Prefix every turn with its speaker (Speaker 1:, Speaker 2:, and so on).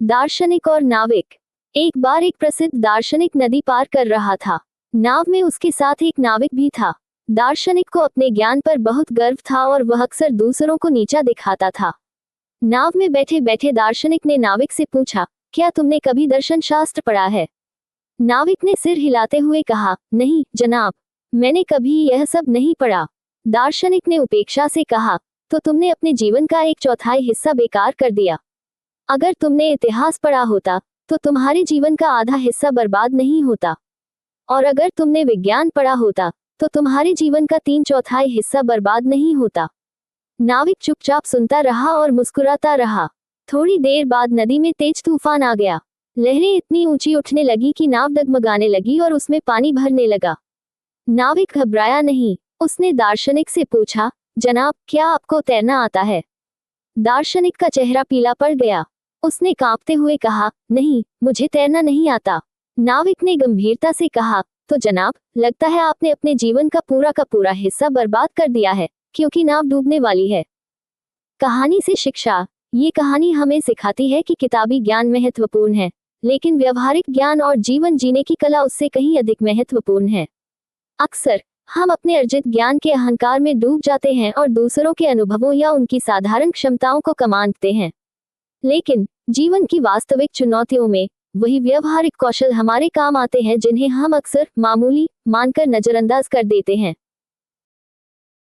Speaker 1: दार्शनिक और नाविक। एक बार एक प्रसिद्ध दार्शनिक नदी पार कर रहा था। नाव में उसके साथ एक नाविक भी था। दार्शनिक को अपने ज्ञान पर बहुत गर्व था और वह अक्सर दूसरों को नीचा दिखाता था। नाव में बैठे बैठे दार्शनिक ने नाविक से पूछा, क्या तुमने कभी दर्शन शास्त्र पढ़ा है? नाविक ने सिर हिलाते हुए कहा, नहीं जनाब, मैंने कभी यह सब नहीं पढ़ा। दार्शनिक ने उपेक्षा से कहा, तो तुमने अपने जीवन का 1/4 हिस्सा बेकार कर दिया। अगर तुमने इतिहास पढ़ा होता तो तुम्हारे जीवन का आधा हिस्सा बर्बाद नहीं होता, और अगर तुमने विज्ञान पढ़ा होता तो तुम्हारे जीवन का 3/4 हिस्सा बर्बाद नहीं होता। नाविक चुपचाप सुनता रहा और मुस्कुराता रहा। थोड़ी देर बाद नदी में तेज तूफान आ गया। लहरें इतनी ऊंची उठने लगी कि नाव डगमगाने लगी और उसमें पानी भरने लगा। नाविक घबराया नहीं। उसने दार्शनिक से पूछा, जनाब, क्या आपको तैरना आता है? दार्शनिक का चेहरा पीला पड़ गया। उसने कांपते हुए कहा, नहीं, मुझे तैरना नहीं आता। नाविक ने गंभीरता से कहा, तो जनाब, लगता है आपने अपने जीवन का पूरा हिस्सा बर्बाद कर दिया है, क्योंकि नाव डूबने वाली है। कहानी से शिक्षा। ये कहानी हमें सिखाती है कि किताबी ज्ञान महत्वपूर्ण है, लेकिन व्यवहारिक ज्ञान और जीवन जीने की कला उससे कहीं अधिक महत्वपूर्ण है। अक्सर हम अपने अर्जित ज्ञान के अहंकार में डूब जाते हैं और दूसरों के अनुभवों या उनकी साधारण क्षमताओं को कम आंकते हैं। लेकिन जीवन की वास्तविक चुनौतियों में वही व्यवहारिक कौशल हमारे काम आते हैं जिन्हें हम अक्सर मामूली मानकर नजरअंदाज कर देते हैं।